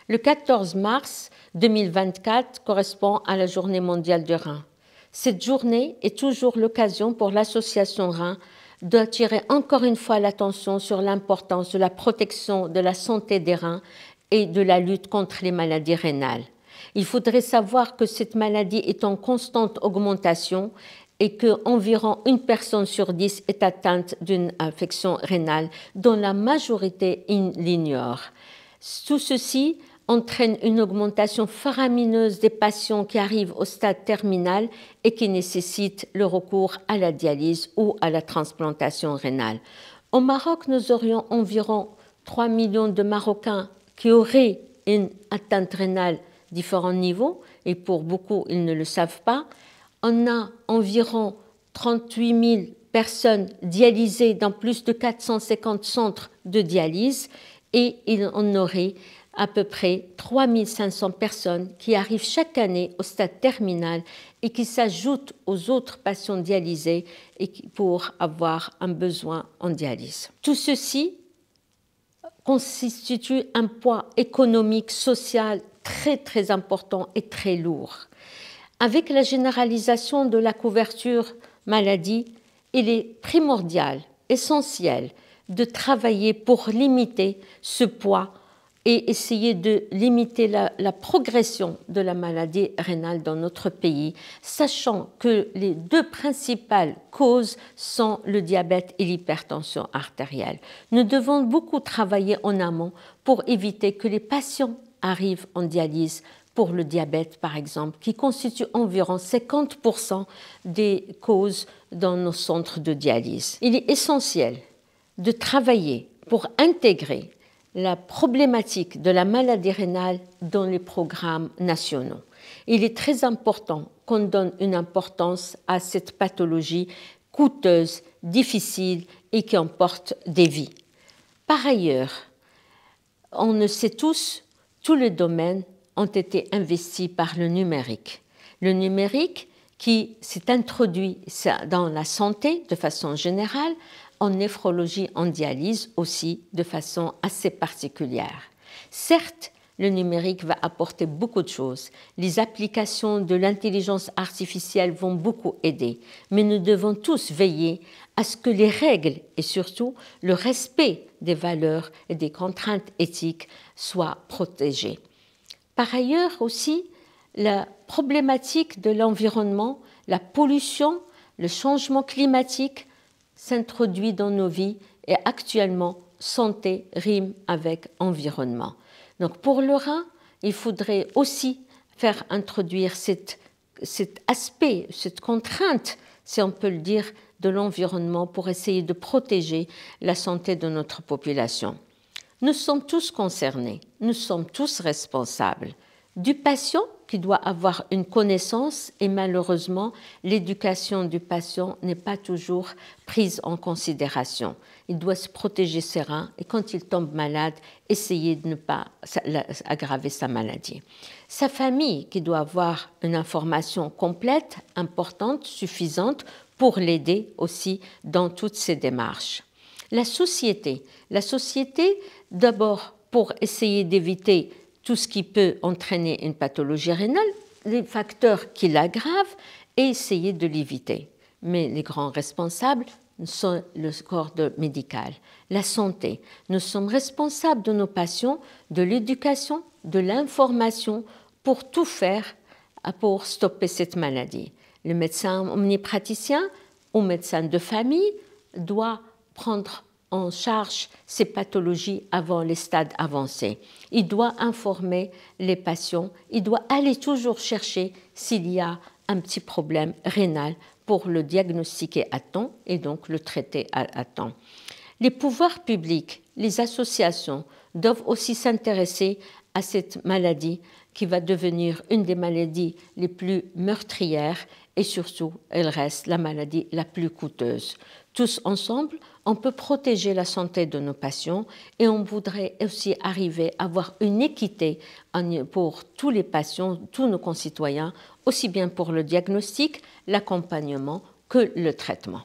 Le 14 mars 2024 correspond à la Journée mondiale du rein. Cette journée est toujours l'occasion pour l'association Rein d'attirer encore une fois l'attention sur l'importance de la protection de la santé des reins et de la lutte contre les maladies rénales. Il faudrait savoir que cette maladie est en constante augmentation et qu'environ une personne sur 10 est atteinte d'une affection rénale dont la majorité l'ignore. Tout ceci entraîne une augmentation faramineuse des patients qui arrivent au stade terminal et qui nécessitent le recours à la dialyse ou à la transplantation rénale. Au Maroc, nous aurions environ 3 millions de Marocains qui auraient une atteinte rénale à différents niveaux, et pour beaucoup, ils ne le savent pas. On a environ 38 000 personnes dialysées dans plus de 450 centres de dialyse, et il en aurait à peu près 3 500 personnes qui arrivent chaque année au stade terminal et qui s'ajoutent aux autres patients dialysés et pour avoir un besoin en dialyse. Tout ceci constitue un poids économique, social très important et très lourd. Avec la généralisation de la couverture maladie, il est primordial, essentiel de travailler pour limiter ce poids et essayer de limiter la progression de la maladie rénale dans notre pays, sachant que les deux principales causes sont le diabète et l'hypertension artérielle. Nous devons beaucoup travailler en amont pour éviter que les patients arrivent en dialyse pour le diabète, par exemple, qui constitue environ 50% des causes dans nos centres de dialyse. Il est essentiel de travailler pour intégrer la problématique de la maladie rénale dans les programmes nationaux. Il est très important qu'on donne une importance à cette pathologie coûteuse, difficile et qui emporte des vies. Par ailleurs, on le sait tous les domaines ont été investis par le numérique. Le numérique qui s'est introduit dans la santé de façon générale, en néphrologie, en dialyse aussi de façon assez particulière. Certes, le numérique va apporter beaucoup de choses. Les applications de l'intelligence artificielle vont beaucoup aider, mais nous devons tous veiller à ce que les règles et surtout le respect des valeurs et des contraintes éthiques soient protégés. Par ailleurs aussi, la problématique de l'environnement, la pollution, le changement climatique s'introduit dans nos vies et actuellement, santé rime avec environnement. Donc pour le rein, il faudrait aussi faire introduire cet aspect, cette contrainte, si on peut le dire, de l'environnement pour essayer de protéger la santé de notre population. Nous sommes tous concernés, nous sommes tous responsables du patient qui doit avoir une connaissance et malheureusement, l'éducation du patient n'est pas toujours prise en considération. Il doit se protéger ses reins et quand il tombe malade, essayer de ne pas aggraver sa maladie. Sa famille qui doit avoir une information complète, importante, suffisante pour l'aider aussi dans toutes ses démarches. La société d'abord pour essayer d'éviter tout ce qui peut entraîner une pathologie rénale, les facteurs qui l'aggravent et essayer de l'éviter. Mais les grands responsables sont le corps médical, la santé. Nous sommes responsables de nos patients, de l'éducation, de l'information pour tout faire pour stopper cette maladie. Le médecin omnipraticien ou médecin de famille doit prendre en charge ces pathologies avant les stades avancés. Il doit informer les patients, il doit aller toujours chercher s'il y a un petit problème rénal pour le diagnostiquer à temps et donc le traiter à temps. Les pouvoirs publics, les associations doivent aussi s'intéresser à cette maladie qui va devenir une des maladies les plus meurtrières et surtout, elle reste la maladie la plus coûteuse. Tous ensemble, on peut protéger la santé de nos patients et on voudrait aussi arriver à avoir une équité pour tous les patients, tous nos concitoyens, aussi bien pour le diagnostic, l'accompagnement que le traitement.